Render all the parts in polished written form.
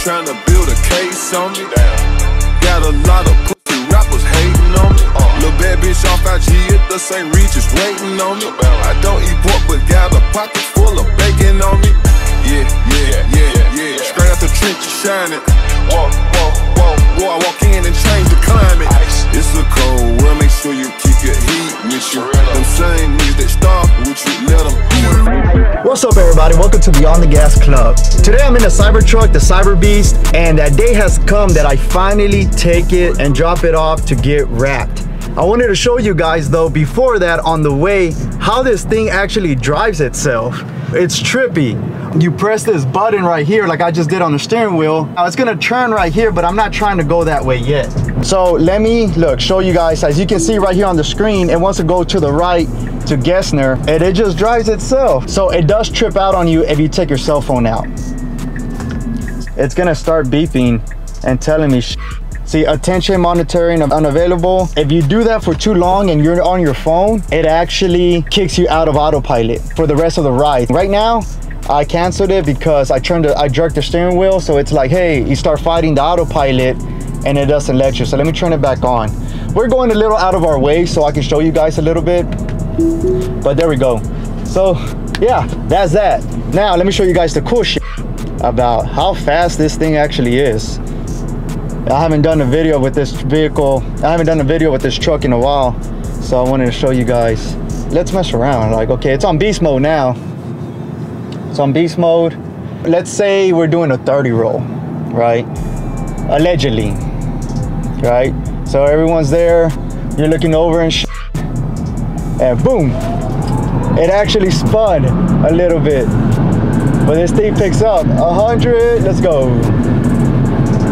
trying to build a case on me. Got a lot of pussy rappers hating on me. Lil' bad bitch off IG at the St. Regis waiting on me. I don't eat pork but got a pocket full of bacon on me. Yeah. Straight out the trenches shining. Whoa, I walk in and change the climate. It's a cold world, make sure you keep your heat with you. Them same niggas that start with you, let them eat. What's up, everybody? Welcome to Beyond the Gas Club. Today I'm in a Cybertruck, the Cyberbeast, and that day has come that I finally take it and drop it off to get wrapped. I wanted to show you guys though, before that, on the way, how this thing actually drives itself. It's trippy. You press this button right here like I just did on the steering wheel. Now it's gonna turn right here, but I'm not trying to go that way yet. So let me show you guys. As you can see right here on the screen, it wants to go to the right to Gessner, and it just drives itself. So it does trip out on you if you take your cell phone out. It's gonna start beeping and telling me see, attention monitoring unavailable. If you do that for too long and you're on your phone, it actually kicks you out of autopilot for the rest of the ride. Right now, I canceled it because I jerked the steering wheel, so it's like, hey, you start fighting the autopilot and it doesn't let you. So let me turn it back on. We're going a little out of our way so I can show you guys a little bit, but there we go. So yeah, that's that. Now let me show you guys the cool shit about how fast this thing actually is. I haven't done a video with this vehicle. I haven't done a video with this truck in a while, so I wanted to show you guys. Let's mess around. Like, okay, it's on beast mode now. It's on beast mode. Let's say we're doing a 30 roll, right? Allegedly, right? So everyone's there. You're looking over and and boom, it actually spun a little bit, but this thing picks up 100. Let's go.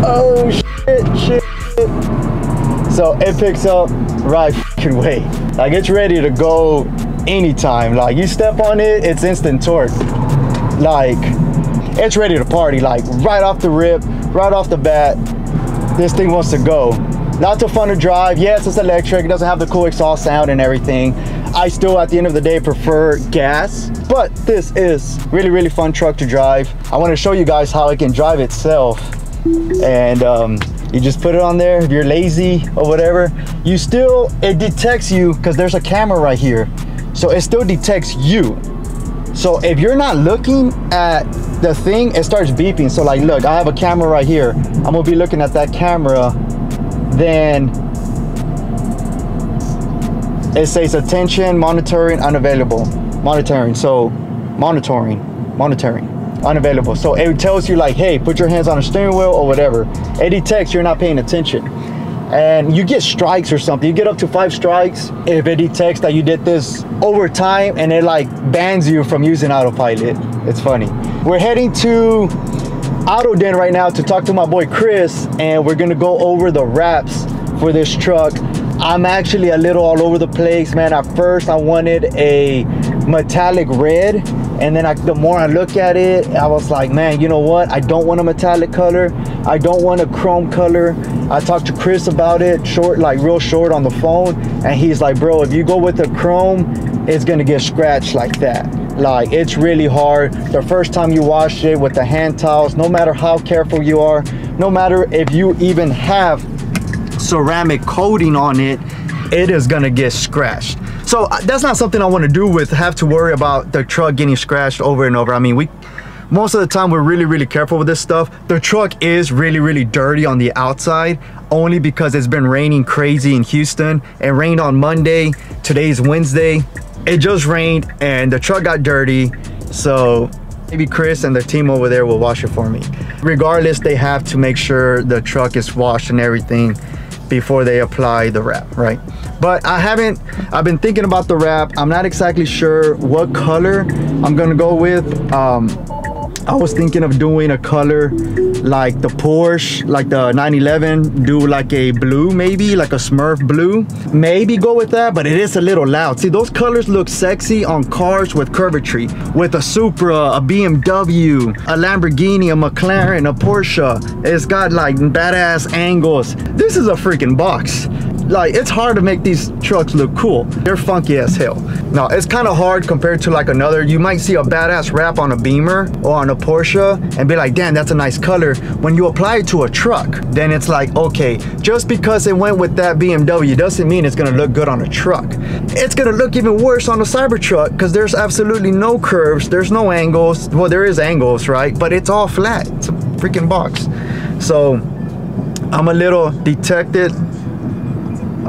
Oh shit. So it picks up right fucking way. Like, it's ready to go anytime. Like, you step on it, it's instant torque. Like, it's ready to party. Like, right off the rip, right off the bat, this thing wants to go. Lots of fun to drive. Yes, it's electric. It doesn't have the cool exhaust sound and everything. I still, at the end of the day, prefer gas, but this is really fun truck to drive. I want to show you guys how it can drive itself. And you just put it on there. If you're lazy or whatever, it detects you because there's a camera right here, so it still detects you. So if you're not looking at the thing, it starts beeping. So like, look, I have a camera right here. I'm gonna be looking at that camera, then it says attention monitoring unavailable. Monitoring unavailable. So it tells you like, hey, put your hands on the steering wheel or whatever. It detects you're not paying attention, and you get strikes or something. You get up to 5 strikes if it detects that you did this over time, and it like bans you from using autopilot. It's funny. We're heading to Auto Dent right now to talk to my boy Chris, and we're gonna go over the wraps for this truck. I'm actually a little all over the place, man. At first I wanted a metallic red, and then the more I look at it, I was like, man, you know what? I don't want a metallic color. I don't want a chrome color. I talked to Chris about it, real short on the phone, and he's like, bro, if you go with the chrome, it's gonna get scratched like that. Like, it's really hard. The first time you wash it with the hand towels, no matter how careful you are, no matter if you even have ceramic coating on it, it is gonna get scratched. So that's not something I want to have to worry about the truck getting scratched over and over. I mean, most of the time we're really careful with this stuff. The truck is really dirty on the outside, only because it's been raining crazy in Houston. It rained on Monday. Today's Wednesday. It just rained and the truck got dirty. So maybe Chris and the team over there will wash it for me. Regardless, they have to make sure the truck is washed and everything before they apply the wrap, right? But I've been thinking about the wrap. I'm not exactly sure what color I'm gonna go with. I was thinking of doing a color like the Porsche, like the 911, do like a blue, maybe like a Smurf blue. Maybe go with that, but it is a little loud. See, those colors look sexy on cars with curvatry, with a Supra, a BMW, a Lamborghini, a McLaren, a Porsche. It's got like badass angles. This is a freaking box. like, it's hard to make these trucks look cool. They're funky as hell. Now, it's kind of hard compared to like another, you might see a badass wrap on a Beamer or on a Porsche and be like, damn, that's a nice color. When you apply it to a truck, then it's like, okay, just because it went with that BMW doesn't mean it's gonna look good on a truck. It's gonna look even worse on a Cybertruck because there's absolutely no curves, there's no angles. Well, there is angles, right? But it's all flat. It's a freaking box. So I'm a little detected.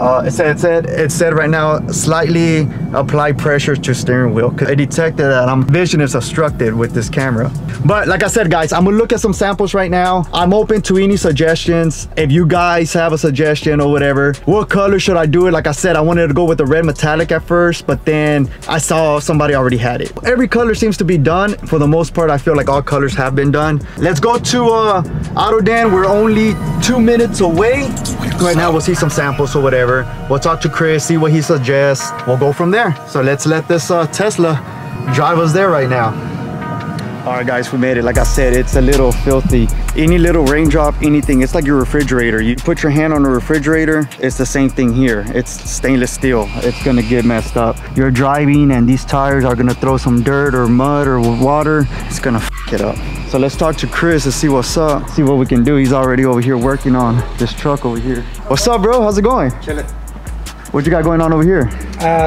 It said right now, slightly apply pressure to steering wheel, because it detected that vision is obstructed with this camera. But like I said, guys, I'm gonna look at some samples right now. I'm open to any suggestions. If you guys have a suggestion or whatever, what color should I do it? Like I said, I wanted to go with the red metallic at first, but then I saw somebody already had it. Every color seems to be done. For the most part, I feel like all colors have been done. Let's go to Auto Dent. We're only 2 minutes away. Right now, we'll see some samples or whatever. We'll talk to Chris, see what he suggests. We'll go from there. So let's let this Tesla drive us there right now. All right, guys, we made it. Like I said, it's a little filthy. Any little raindrop, anything, it's like your refrigerator. You put your hand on the refrigerator, it's the same thing here. It's stainless steel. It's gonna get messed up. You're driving and these tires are gonna throw some dirt or mud or water. It's gonna f it up. So let's talk to Chris and see what's up, see what we can do. He's already over here working on this truck over here. What's up, bro? How's it going? Chilling. What you got going on over here?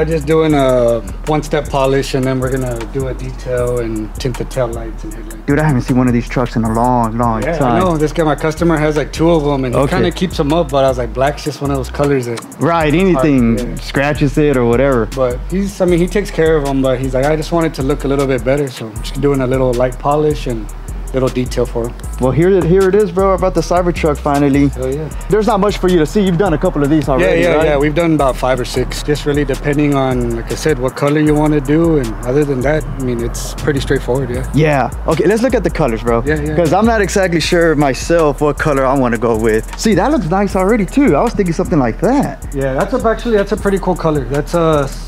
Just doing a one-step polish, and then we're gonna do a detail and tint the tail lights and headlights. Dude, I haven't seen one of these trucks in a long time. I know. This guy, my customer, has like 2 of them, and he kind of keeps them up. But I was like, black's just one of those colors that anything scratches it or whatever. But I mean, he takes care of them. But he's like, I just want it to look a little bit better, so I'm just doing a little light polish and little detail for him. Well, here it is, bro, about the Cybertruck finally. Hell yeah. There's not much for you to see. You've done a couple of these already, Yeah, we've done about 5 or 6. Just really depending on, like I said, what color you want to do. And other than that, I mean, it's pretty straightforward, Yeah. Okay, let's look at the colors, bro. Yeah. Because I'm not exactly sure myself what color I want to go with. See, that looks nice already, too. I was thinking something like that. Yeah, that's a pretty cool color. That's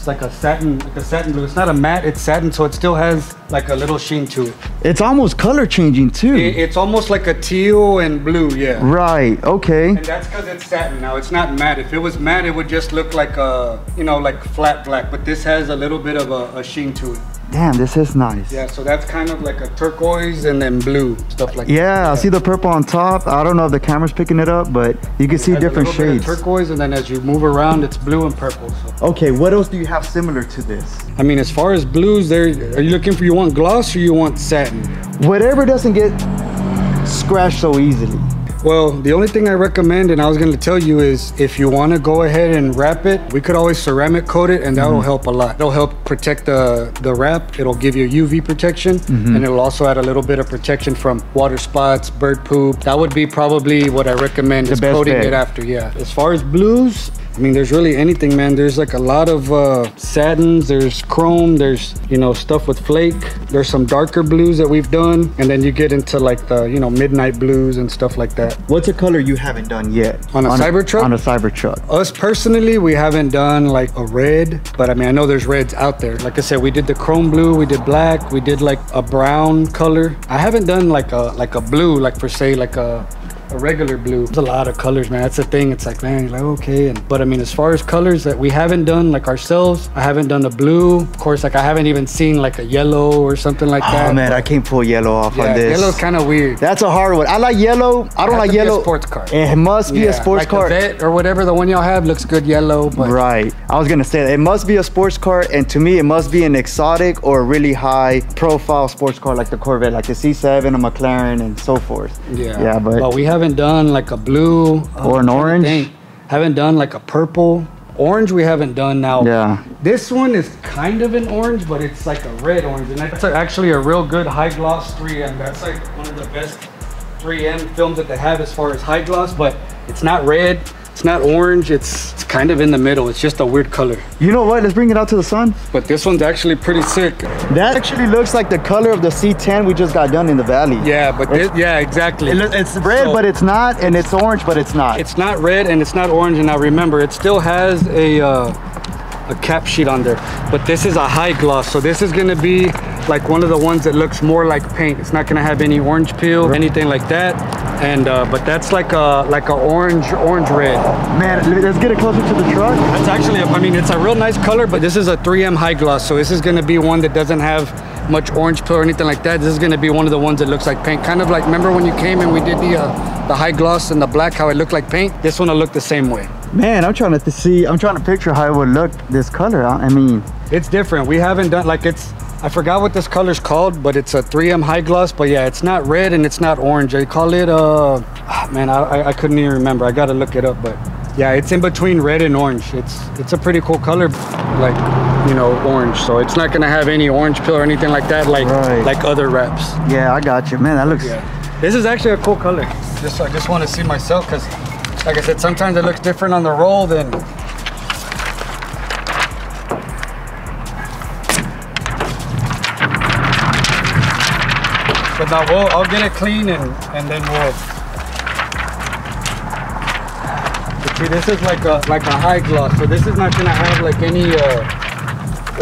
like a satin blue. It's not a matte, it's satin, so it still has like a little sheen to it. It's almost color changing, too. It's almost like a teal and blue, yeah. Right, okay. And that's because it's satin. Now, it's not matte. If it was matte, it would just look like a, like flat black. But this has a little bit of a sheen to it. Damn, this is nice. Yeah, so that's kind of like a turquoise and then blue, stuff like that. Yeah, I see the purple on top. I don't know if the camera's picking it up, but you can see different shades. Bit of turquoise, and then as you move around, it's blue and purple. So. Okay, what else do you have similar to this? I mean, as far as blues, are you looking for, you want gloss or you want satin? Whatever doesn't get scratched so easily. Well, the only thing I recommend, and I was going to tell you, is if you want to go ahead and wrap it, we could always ceramic coat it, and that will help a lot. It'll help protect the wrap. It'll give you UV protection, and it'll also add a little bit of protection from water spots, bird poop. That would be probably what I recommend, is coating it after, As far as blues, I mean, there's really anything, man. There's like a lot of satins, there's chrome, there's, stuff with flake. There's some darker blues that we've done. And then you get into like the, midnight blues and stuff like that. What's a color you haven't done yet? On a Cybertruck? On a Cybertruck. Us personally, we haven't done like a red, but I mean, I know there's reds out there. Like I said, we did the chrome blue, we did black, we did like a brown color. I haven't done like a blue, like per se, like a regular blue. There's a lot of colors, man. That's the thing. It's like, man, you're like, okay. But I mean, as far as colors that we haven't done, like ourselves, I haven't done a blue. Of course, like I haven't even seen like a yellow or something like that. Oh man, I can't pull yellow off on this. Yellow's kind of weird. That's a hard one. I like yellow. I don't like yellow. A sports car. It must be a sports like car. A Vet or whatever, the one y'all have looks good yellow. But right. I was gonna say that. It must be a sports car, and to me, it must be an exotic or a really high profile sports car like the Corvette, like the C7, a McLaren, and so forth. Yeah. But we haven't done like a blue or an orange. Haven't done like a purple. Orange we haven't done now. Yeah. This one is kind of an orange, but it's like a red orange, and that's actually a real good high gloss 3M. That's like one of the best 3M films that they have as far as high gloss, but it's not red. It's not orange, it's kind of in the middle. It's just a weird color. You know what? Let's bring it out to the sun. But this one's actually pretty sick. That actually looks like the color of the C10 we just got done in the valley. Yeah, but exactly. It's red, but it's not, and it's orange, but it's not. It's not red and it's not orange, and now remember, it still has a a cap sheet on there. But this is a high gloss, so this is gonna be like one of the ones that looks more like paint. It's not gonna have any orange peel or anything like that. And but that's like a orange red. Man, let's get it closer to the truck. That's actually, I mean, it's a real nice color, but this is a 3M high gloss, so this is gonna be one that doesn't have much orange peel or anything like that. This is gonna be one of the ones that looks like paint. Kind of like, remember when you came and we did the high gloss and the black, how it looked like paint? This one will look the same way. Man, I'm trying to picture how it would look this color. I mean, it's different. We haven't done, like, I forgot what this color's called, but it's a 3M high gloss. But yeah, it's not red and it's not orange. They call it man, I couldn't even remember. I gotta look it up. But yeah, it's in between red and orange. It's a pretty cool color, like, you know, orange. So it's not gonna have any orange peel or anything like that, like other wraps. Yeah, I got you, man. That looks. Yeah. This is actually a cool color. I just want to see myself, because like I said, sometimes it looks different on the roll than. But now I'll get it clean and then we'll. But see, this is like a high gloss, so this is not gonna have like any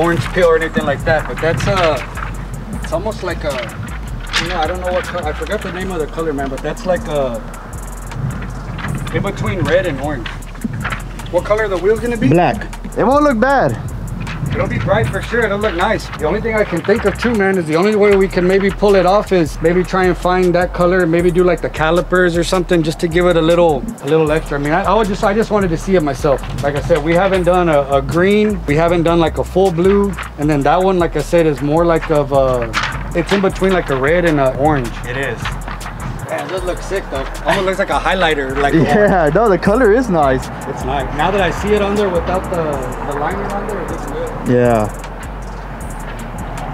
orange peel or anything like that. But that's it's almost like a, you know, I don't know what color, I forgot the name of the color, man. But that's like a in between red and orange. What color are the wheels gonna be? Black. It won't look bad. It'll be bright for sure. It'll look nice. The only thing I can think of too, man, is the only way we can maybe pull it off is maybe try and find that color, maybe do like the calipers or something, just to give it a little extra. I mean, I just wanted to see it myself. Like I said, we haven't done a green, we haven't done like a full blue, and then that one, like I said, is more like of it's in between like a red and an orange. It is. Man, it does look sick though. Almost looks like a highlighter. Like yeah, no, the color is nice. It's nice. Now that I see it on there without the liner on there, it looks good. Yeah.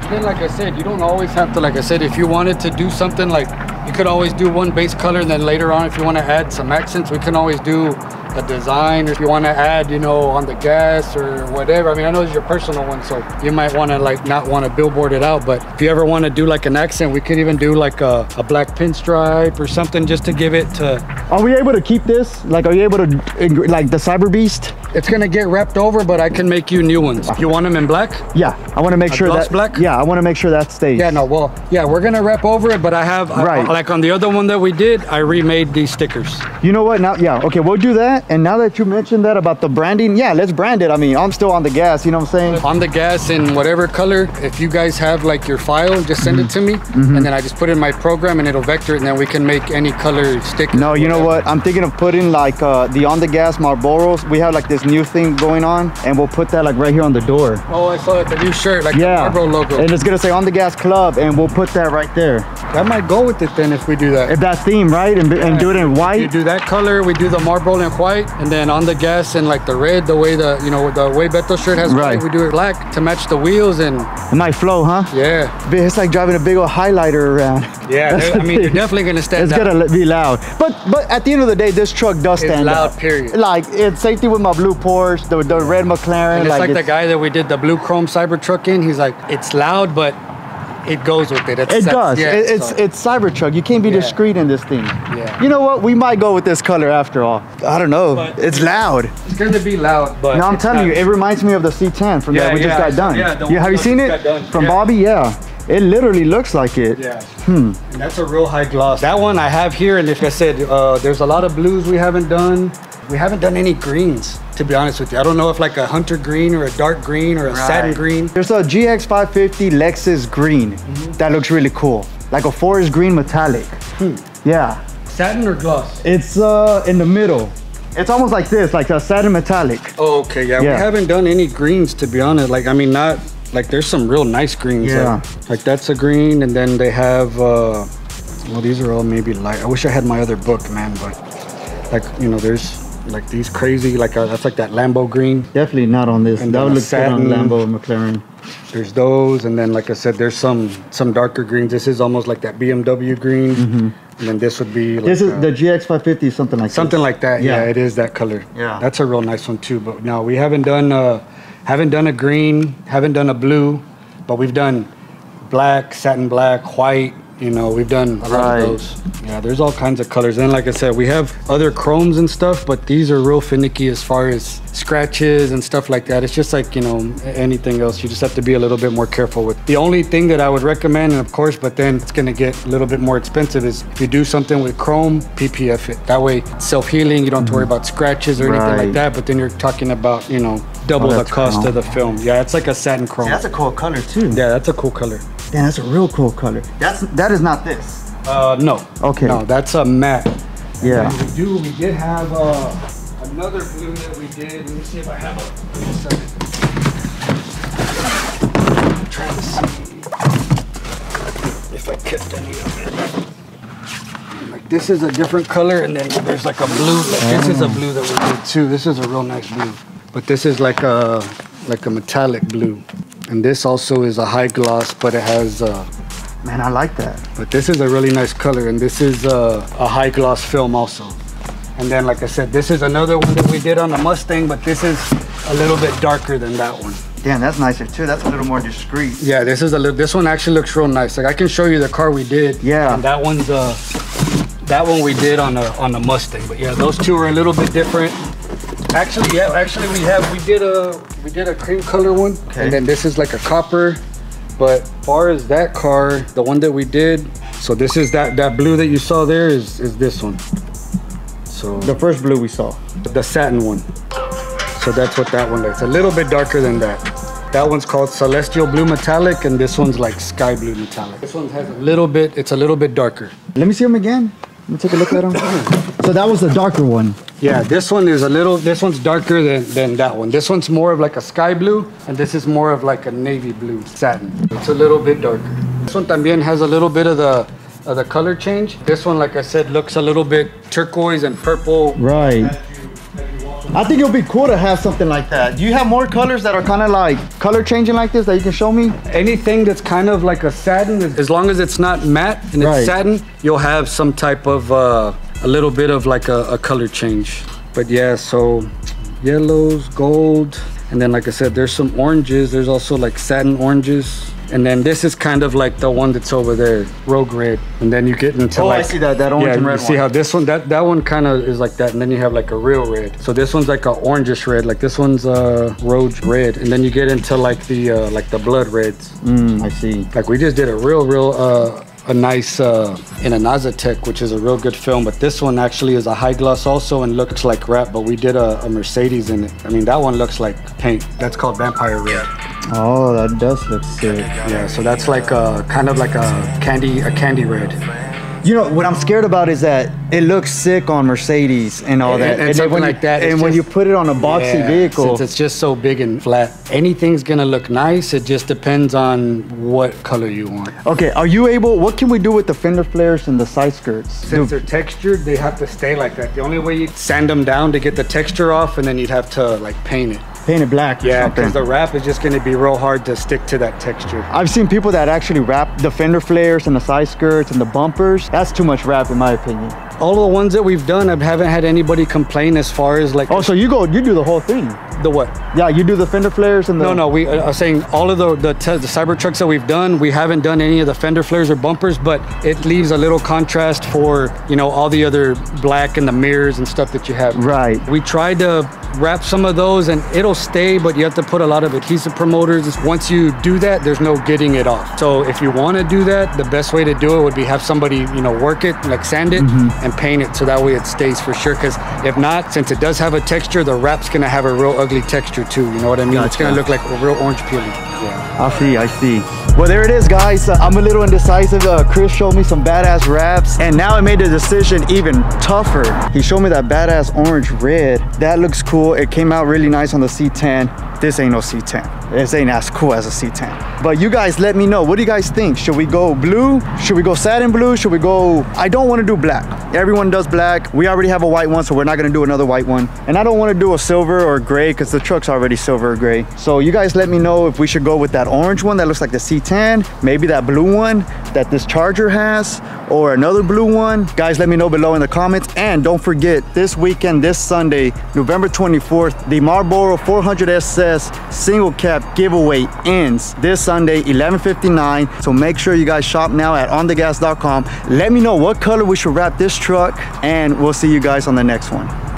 And then, like I said, you don't always have to, like I said, if you wanted to do something, like, you could always do one base color, and then later on, if you want to add some accents, we can always do a design, or if you want to add, you know, on the gas or whatever. I mean, I know it's your personal one, so you might want to like not want to billboard it out, but if you ever want to do like an accent, we could even do like a black pinstripe or something, just to give it to. Are we able to keep this? Like, are you able to, like the Cyberbeast? It's gonna get wrapped over, but I can make you new ones. You want them in black? Yeah, I want to make sure gloss that black. Yeah, I want to make sure that stays. Yeah, no, well, yeah, we're gonna wrap over it, but I have right. Like on the other one that we did, I remade these stickers. You know what? Now, yeah, okay, we'll do that. And now that you mentioned that about the branding, yeah, let's brand it. I mean, I'm still on the gas. You know what I'm saying? On the gas in whatever color. If you guys have like your file, just send it to me, and then I just put it in my program and it'll vector it, and then we can make any color sticker. No, you know what? I'm thinking of putting like the on the gas Marlboros. We have like this new thing going on, and we'll put that like right here on the door. Oh, I saw it, the new shirt, like the Marlboro logo. And it's gonna say On the Gas Club, and we'll put that right there. That might go with it then if we do that. If that theme, right? And do it in white. You do that color, we do the Marlboro in white, and then On the Gas in like the red, the way the, you know, the way Beto shirt has right. white, we do it black to match the wheels. And it might flow, huh? Yeah. It's like driving a big old highlighter around. Yeah, I mean, you're definitely gonna stand out. It's gonna be loud. But at the end of the day, this truck does stand out. It's loud, period. Like, it's safety with my blue Porsche, the red McLaren. And it's like the guy that we did the blue chrome Cybertruck in. He's like, it's loud, but it goes with it. It does. Yeah, it's Cybertruck. You can't be discreet in this thing. Yeah. You know what? We might go with this color after all. I don't know. But it's loud. It's gonna be loud, but no, I'm telling you, it reminds me of the C10 from that we just got done. Yeah, have you seen it from Bobby? Yeah. It literally looks like it. Yeah. And that's a real high gloss. That one I have here, and like I said, there's a lot of blues we haven't done. We haven't done any greens, to be honest with you. I don't know if like a hunter green or a dark green or a satin green. There's a GX 550 Lexus green that looks really cool. Like a forest green metallic. Yeah. Satin or gloss? It's in the middle. It's almost like this, like a satin metallic. Oh, okay, yeah. We haven't done any greens, to be honest. Like, I mean, not, like there's some real nice greens. Yeah. Like that's a green, and then they have, well, these are all maybe light. I wish I had my other book, man, but like, you know, there's like these crazy, like that's like that Lambo green. Definitely not on this. And that would look good on Lambo and McLaren. There's those, and then like I said, there's some darker greens. This is almost like that BMW green, and then this would be like this is the GX 550, something like like that. Yeah, it is that color. Yeah, that's a real nice one too. But no, we haven't done a green, haven't done a blue, but we've done black, satin black, white. You know, we've done a lot of those. Yeah, there's all kinds of colors. And like I said, we have other chromes and stuff, but these are real finicky as far as scratches and stuff like that. It's just like, you know, anything else. You just have to be a little bit more careful with. The only thing that I would recommend, and of course, but then it's gonna get a little bit more expensive, is if you do something with chrome, PPF it. That way, it's self-healing. You don't have to worry about scratches or anything like that. But then you're talking about, you know, double the cost of the film. Yeah, it's like a satin chrome. See, that's a cool color too. Yeah, that's a cool color. Damn, that's a real cool color. That is not this. No. Okay. No, that's a matte. Yeah. We did have another blue that we did. Let me see if I have I'm trying to see if I kept any of it. Like this is a different color, and then there's like a blue. Like this is a blue that we did too. This is a real nice blue. But this is like a metallic blue. And this also is a high gloss, but it has man, I like that. But this is a really nice color, and this is a high gloss film also. And then, like I said, this is another one that we did on the Mustang, but this is a little bit darker than that one. Damn, that's nicer too. That's a little more discreet. Yeah, this one actually looks real nice. Like I can show you the car we did. Yeah. And that one's that one we did on the Mustang. But yeah, those two are a little bit different. Actually, we did a cream color one, and then this is like a copper. But as far as that car, the one that we did, so this is that blue that you saw there is this one. So the first blue we saw, the satin one. So that's what that one looks. A little bit darker than that. That one's called Celestial Blue Metallic, and this one's like Sky Blue Metallic. This one has it's a little bit darker. Let me see them again. Let me take a look at them. So that was the darker one. Yeah, this one's darker than that one. This one's more of like a sky blue, and this is more of like a navy blue satin. It's a little bit darker. This one también has a little bit of the color change. This one, like I said, looks a little bit turquoise and purple. Right. I think it'll be cool to have something like that. Do you have more colors that are kind of like color changing like this that you can show me? Anything that's kind of like a satin, as long as it's not matte and it's satin, you'll have some type of a little bit of like a color change. But yeah, so yellows, gold, and then like I said, there's some oranges. There's also like satin oranges. And then this is kind of like the one that's over there, Rogue Red. And then you get into like... I see that orange and red one. See how this one, that one kind of is like that. And then you have like a real red. So this one's like a orangish red. Like this one's Rogue Red. And then you get into like the blood reds. I see. Like we just did a real a nice in a Nazatech, which is a real good film. But this one actually is a high gloss also and looks like wrap. But we did a Mercedes in it. I mean, that one looks like paint. That's called Vampire Red. Oh, that does look sick. Yeah, so that's like kind of like a candy red. You know what I'm scared about is that it looks sick on Mercedes and all that, and something like that. And when you put it on a boxy vehicle, since it's just so big and flat, anything's gonna look nice. It just depends on what color you want. Okay, are you able? What can we do with the fender flares and the side skirts? Since they're textured, they have to stay like that. The only way you sand them down to get the texture off, and then you'd have to like paint it. Paint it black. Yeah, because the wrap is just going to be real hard to stick to that texture. I've seen people that actually wrap the fender flares and the side skirts and the bumpers. That's too much wrap in my opinion. All the ones that we've done, I haven't had anybody complain as far as like... Oh, so you do the whole thing? The what? Yeah, you do the fender flares and the... No, we are saying all of the Cybertrucks that we've done, we haven't done any of the fender flares or bumpers, but it leaves a little contrast for, you know, all the other black and the mirrors and stuff that you have. Right. We tried to wrap some of those and it'll stay, but you have to put a lot of adhesive promoters. Once you do that, there's no getting it off. So if you want to do that, the best way to do it would be have somebody, you know, work it, like sand it and paint it so that way it stays for sure. Because if not, since it does have a texture, the wrap's going to have a real ugly texture too. You know what I mean? Gotcha. It's going to look like a real orange peeling. Yeah. I see. Well, there it is, guys. I'm a little indecisive. Chris showed me some badass wraps, and now it made the decision even tougher. He showed me that badass orange red. That looks cool. It came out really nice on the C10. This ain't no C10. This ain't as cool as a C10. But you guys let me know. What do you guys think? Should we go blue? Should we go satin blue? Should we go... I don't want to do black. Everyone does black. We already have a white one, so we're not gonna do another white one. And I don't wanna do a silver or gray because the truck's already silver or gray. So you guys let me know if we should go with that orange one that looks like the C10, maybe that blue one that this Charger has, or another blue one. Guys, let me know below in the comments. And don't forget, this weekend, this Sunday, November 24th, the Marlboro 400 SS single cap giveaway ends this Sunday, 11:59. So make sure you guys shop now at onthegas.com. Let me know what color we should wrap this truck, and we'll see you guys on the next one.